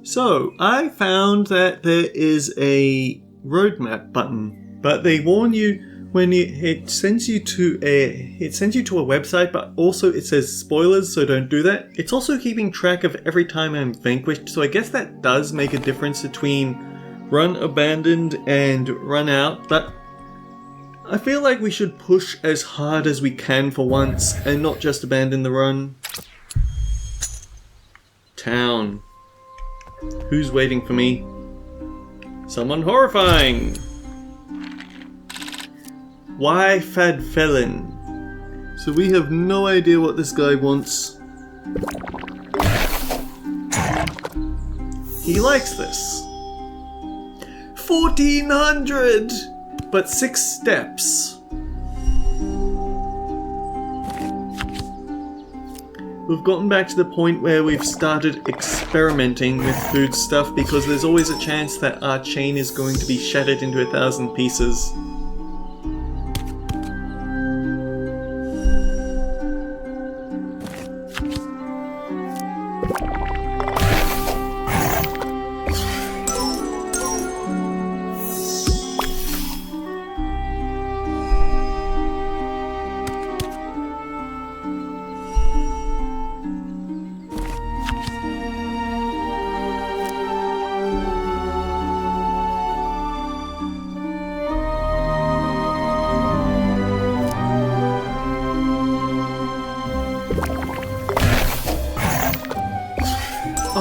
So, I found that there is a roadmap button, but they warn you when it sends you to a website, but also it says spoilers, so don't do that. It's also keeping track of every time I'm vanquished, so I guess that does make a difference between run abandoned and run out, but I feel like we should push as hard as we can for once and not just abandon the run. Town. Who's waiting for me? Someone horrifying! Why Fad Felon? So we have no idea what this guy wants. He likes this. 1400! But 6 steps. We've gotten back to the point where we've started experimenting with food stuff because there's always a chance that our chain is going to be shattered into 1,000 pieces.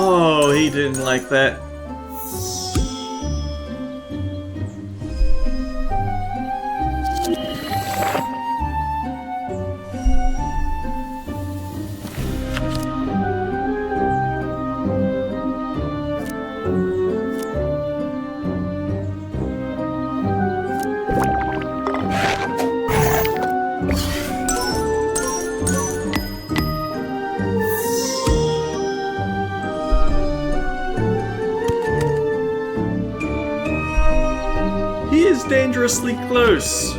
Oh, he didn't like that. He is dangerously close.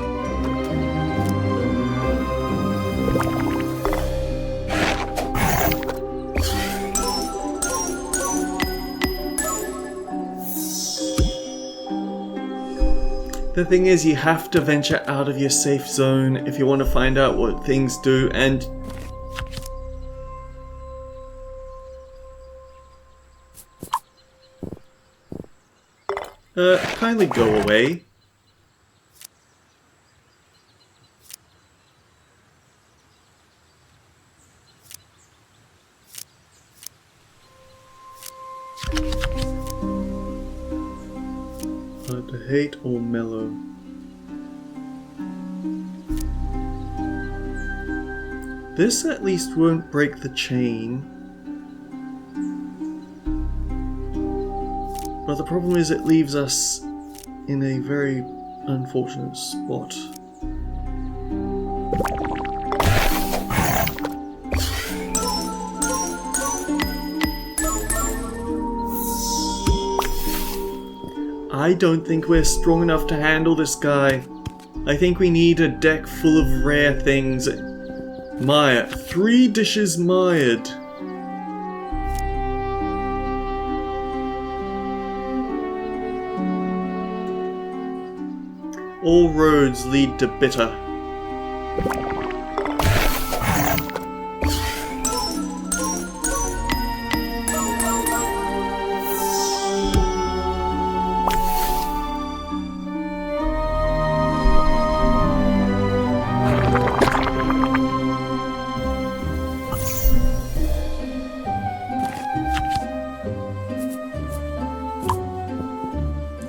The thing is, you have to venture out of your safe zone if you want to find out what things do, and kindly go away. Hard to hate or mellow? This at least won't break the chain. But the problem is it leaves us in a very unfortunate spot. I don't think we're strong enough to handle this guy. I think we need a deck full of rare things. Mire. 3 dishes mired. All roads lead to bitter.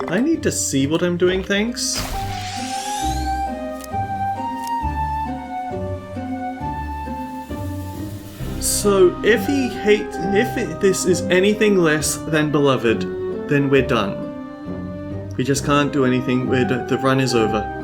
I need to see what I'm doing, thanks. So, if this is anything less than beloved, then we're done. We just can't do anything. The run is over.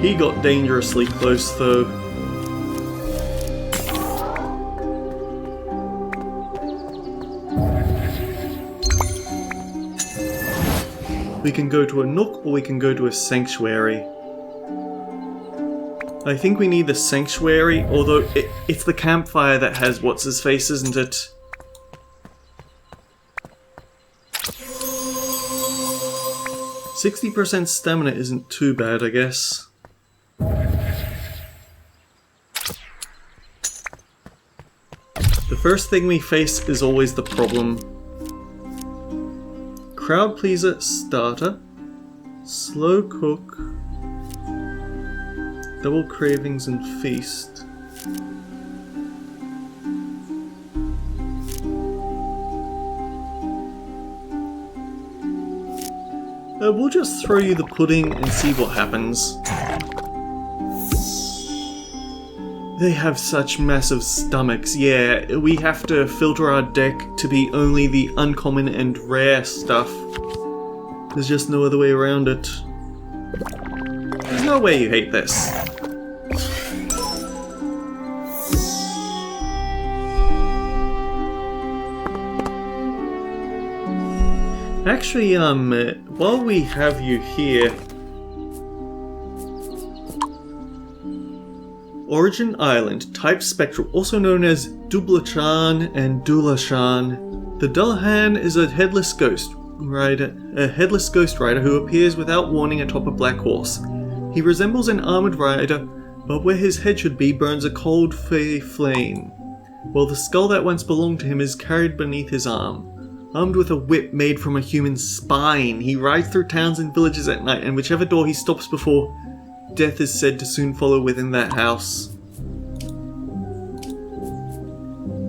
He got dangerously close, though. We can go to a nook or we can go to a sanctuary. I think we need the sanctuary, although it's the campfire that has what's-his-face, isn't it? %60 stamina isn't too bad, I guess. The first thing we face is always the problem. Crowd pleaser starter. Slow cook. Double cravings and feast. We'll just throw you the pudding and see what happens. They have such massive stomachs. Yeah, we have to filter our deck to be only the uncommon and rare stuff. There's just no other way around it. There's no way you hate this. Actually, while we have you here, Origin Island, type spectral, also known as Dublachan and Dulashan. The Dullahan is a headless ghost rider who appears without warning atop a black horse. He resembles an armored rider, but where his head should be burns a cold flame, while the skull that once belonged to him is carried beneath his arm. Armed with a whip made from a human spine, he rides through towns and villages at night, and whichever door he stops before, death is said to soon follow within that house.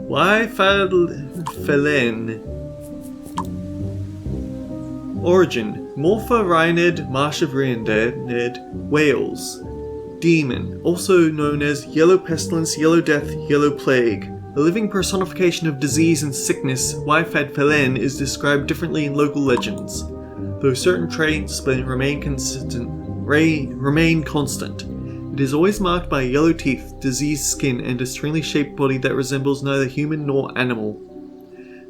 Why Felen? Origin: Morpha Rhinid, Marsh of Rianded, Wales. Demon, also known as Yellow Pestilence, Yellow Death, Yellow Plague. A living personification of disease and sickness, Waifad Felen is described differently in local legends, though certain traits remain constant. It is always marked by yellow teeth, diseased skin, and a strangely shaped body that resembles neither human nor animal.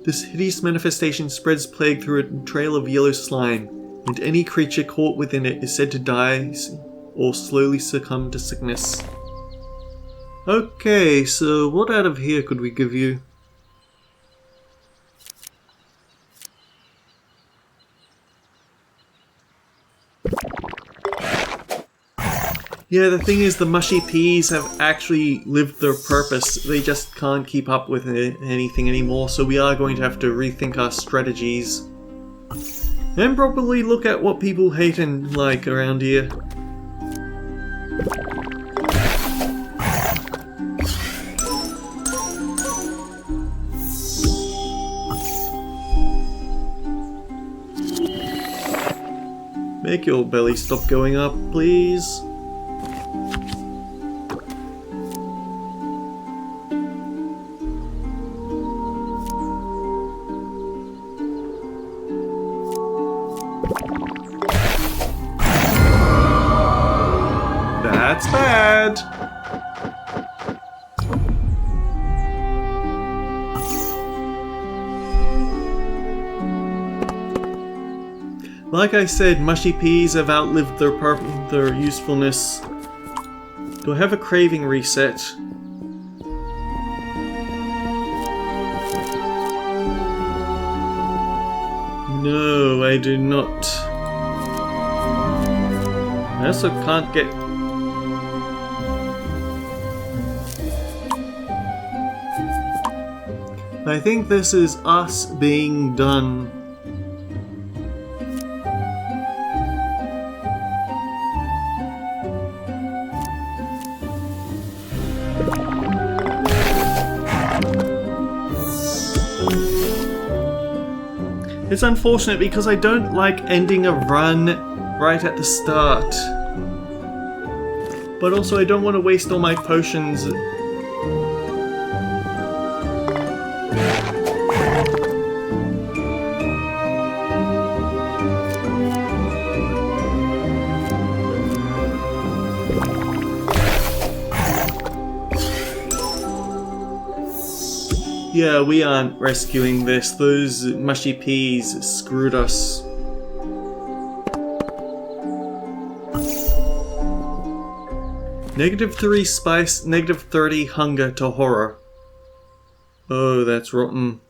This hideous manifestation spreads plague through a trail of yellow slime, and any creature caught within it is said to die or slowly succumb to sickness. Okay, so what out of here could we give you? Yeah, the thing is, the mushy peas have actually lived their purpose. They just can't keep up with anything anymore, so we are going to have to rethink our strategies. And probably look at what people hate and like around here. Make your belly stop going up, please. That's bad. Like I said, mushy peas have outlived their usefulness. Do I have a craving reset? No, I do not. I also can't get... I think this is us being done. It's unfortunate because I don't like ending a run right at the start. But also I don't want to waste all my potions. Yeah, we aren't rescuing this. Those mushy peas screwed us. -3 spice, -30 hunger to horror. Oh, that's rotten.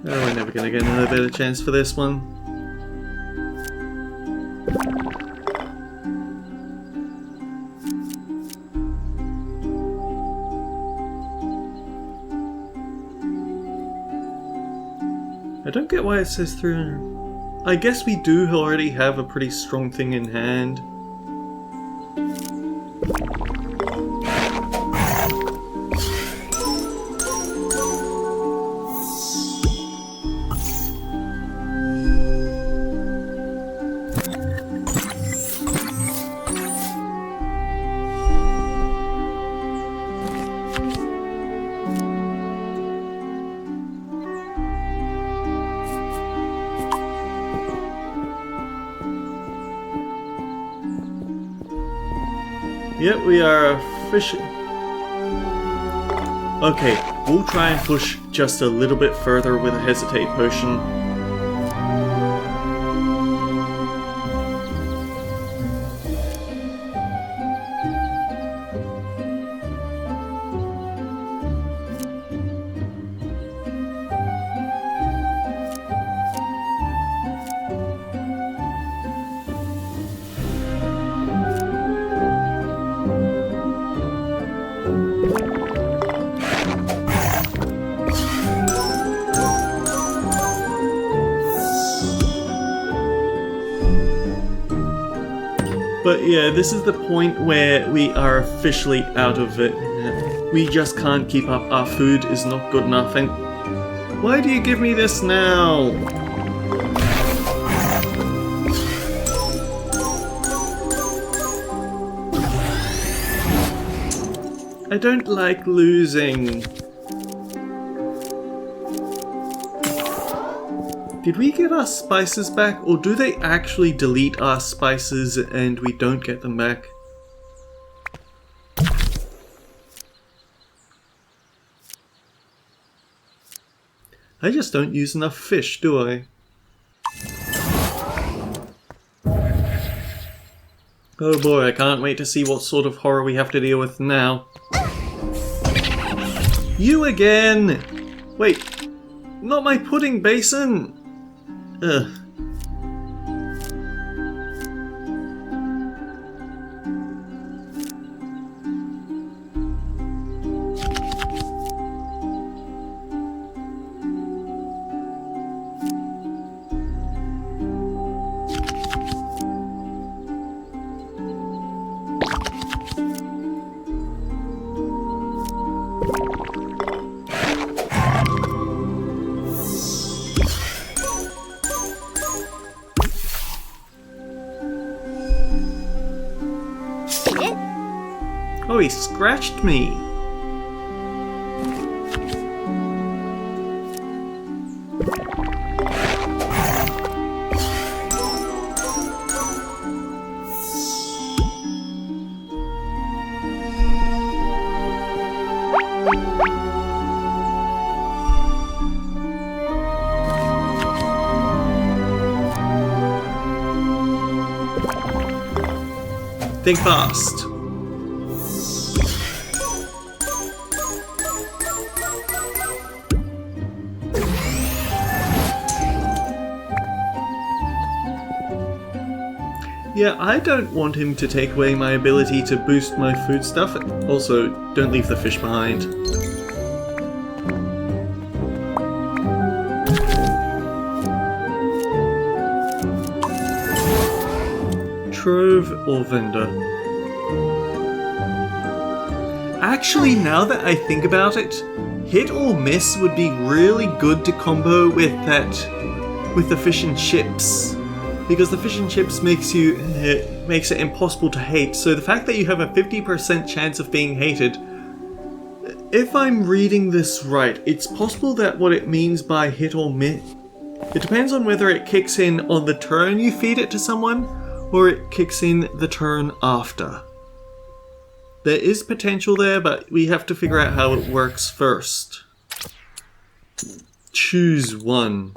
Oh, we're never gonna get another better chance for this one. I don't get why it says 300. I guess we do already have a pretty strong thing in hand. Yep, we are fishing. Okay, we'll try and push just a little bit further with a hesitate potion. But yeah, this is the point where we are officially out of it. We just can't keep up. Our food is not good enough. And why do you give me this now? I don't like losing. Did we get our spices back, or do they actually delete our spices and we don't get them back? I just don't use enough fish, do I? Oh boy, I can't wait to see what sort of horror we have to deal with now. You again! Wait, not my pudding basin! Ugh. Oh, he scratched me! Think fast. Yeah, I don't want him to take away my ability to boost my food stuff. Also, don't leave the fish behind. Trove or vendor? Actually, now that I think about it, hit or miss would be really good to combo with the fish and chips. Because the fish and chips makes it impossible to hate. So the fact that you have a 50% chance of being hated, if I'm reading this right, it's possible that what it means by hit or miss, It depends on whether it kicks in on the turn you feed it to someone, or it kicks in the turn after. There is potential there, but we have to figure out how it works first. Choose one.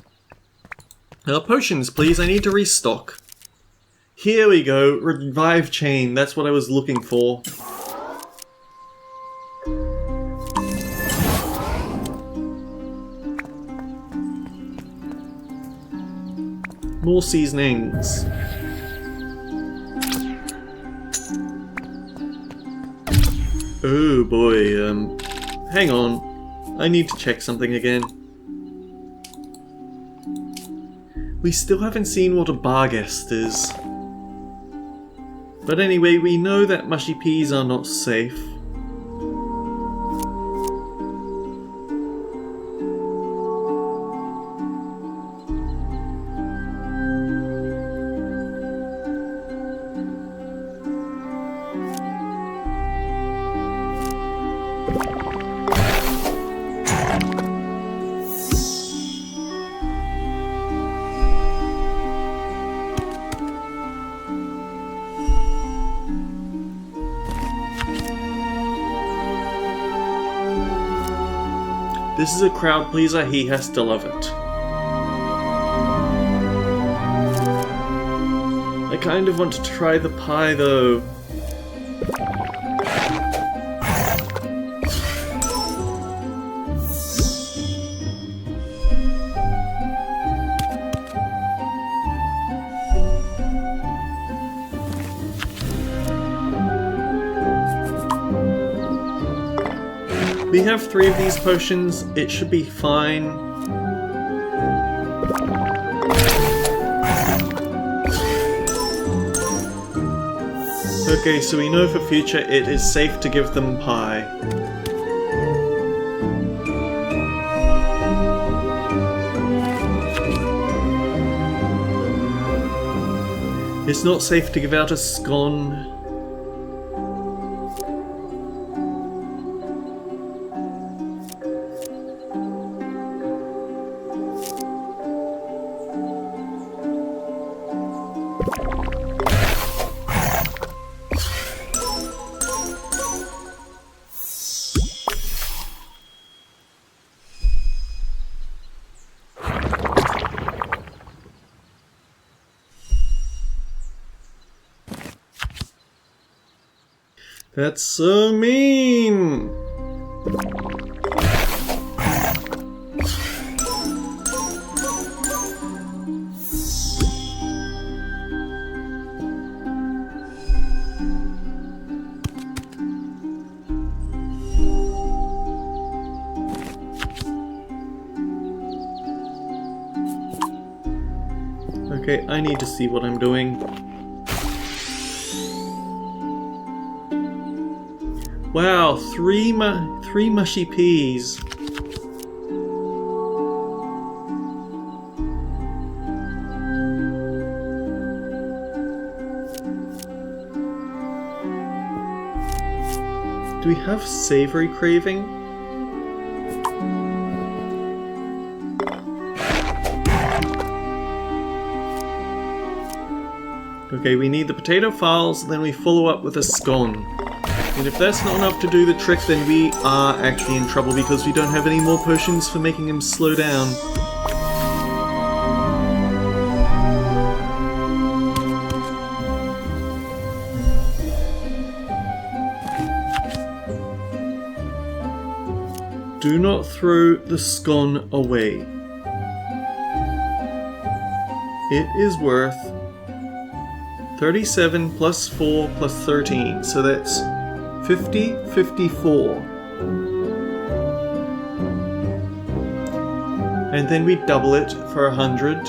Potions, please. I need to restock. Here we go. Revive chain. That's what I was looking for. More seasonings. Oh boy, hang on. I need to check something again. We still haven't seen what a barghest is. But anyway, we know that mushy peas are not safe. This is a crowd pleaser, he has to love it. I kind of want to try the pie though. We have 3 of these potions, it should be fine. Okay, so we know for future it is safe to give them pie. It's not safe to give out a scone. That's so mean! Okay, I need to see what I'm doing. Wow, three mushy peas. Do we have savory craving? Okay, we need the potato files, then we follow up with a scone. And if that's not enough to do the trick, then we are actually in trouble because we don't have any more potions for making him slow down. Do not throw the scone away. It is worth 37 plus 4 plus 13, so that's 54. And then we double it for 100.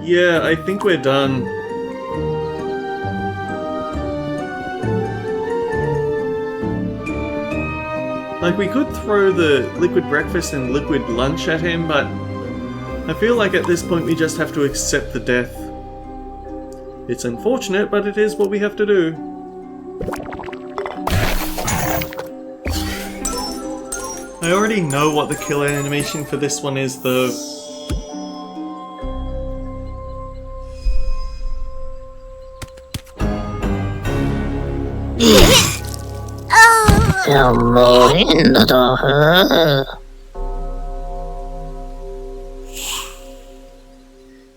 Yeah, I think we're done. Like, we could throw the liquid breakfast and liquid lunch at him, but I feel like at this point we just have to accept the death. It's unfortunate, but it is what we have to do. I already know what the kill animation for this one is though.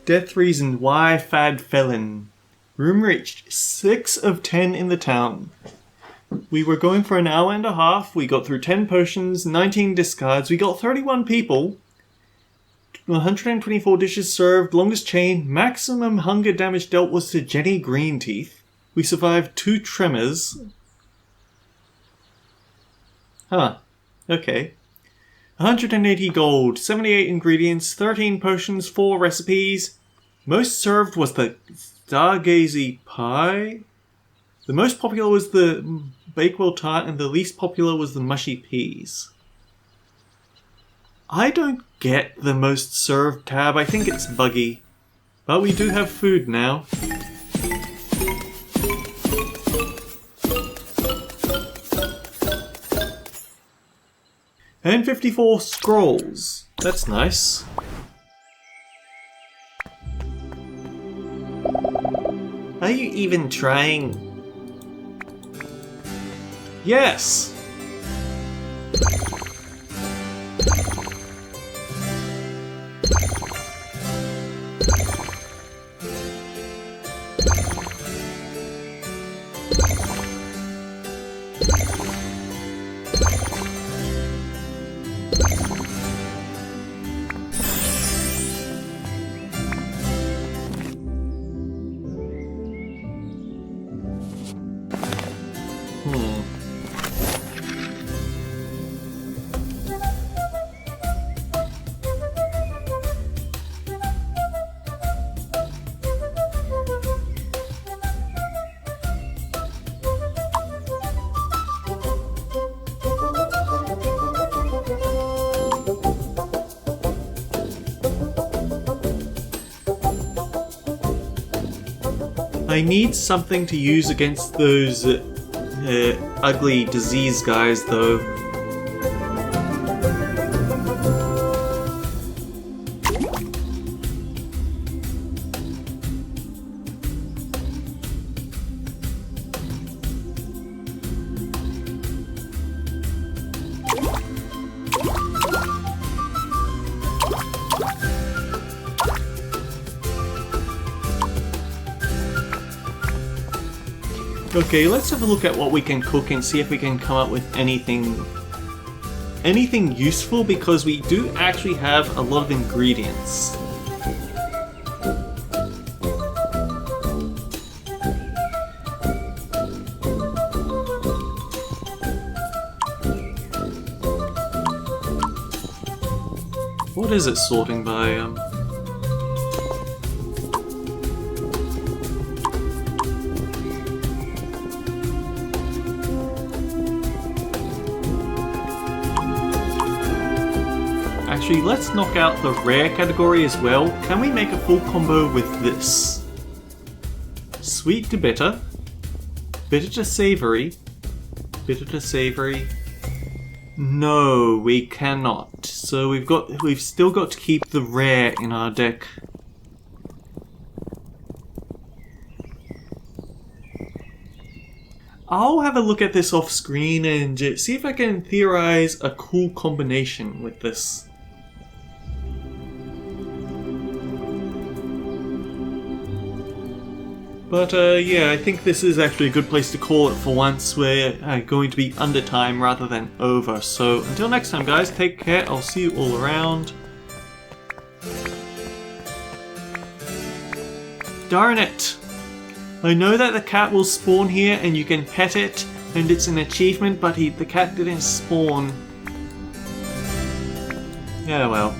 Death reason why fad felon. Room reached 6 of 10 in the town. We were going for an hour and a half. We got through 10 potions, 19 discards. We got 31 people. 124 dishes served. Longest chain. Maximum hunger damage dealt was to Jenny Greenteeth. We survived 2 tremors. Huh. Okay. 180 gold, 78 ingredients, 13 potions, 4 recipes. Most served was the Stargazy pie. The most popular was the Bakewell tart, and the least popular was the mushy peas. I don't get the most served tab. I think it's buggy. But we do have food now. And 54 scrolls. That's nice. Are you even trying? Yes! I need something to use against those ugly disease guys though. Okay, let's have a look at what we can cook and see if we can come up with anything useful, because we do actually have a lot of ingredients. What is it sorting by? Actually, let's knock out the rare category as well. Can we make a full combo with this? Sweet to bitter, bitter to savory, bitter to savory. No, we cannot. So we've still got to keep the rare in our deck. I'll have a look at this off screen and see if I can theorize a cool combination with this. But yeah, I think this is actually a good place to call it for once. We're going to be under time rather than over. So until next time guys, take care. I'll see you all around. Darn it! I know that the cat will spawn here and you can pet it and it's an achievement, but the cat didn't spawn. Yeah, well.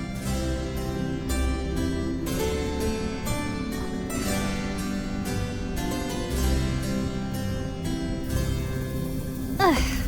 Ugh.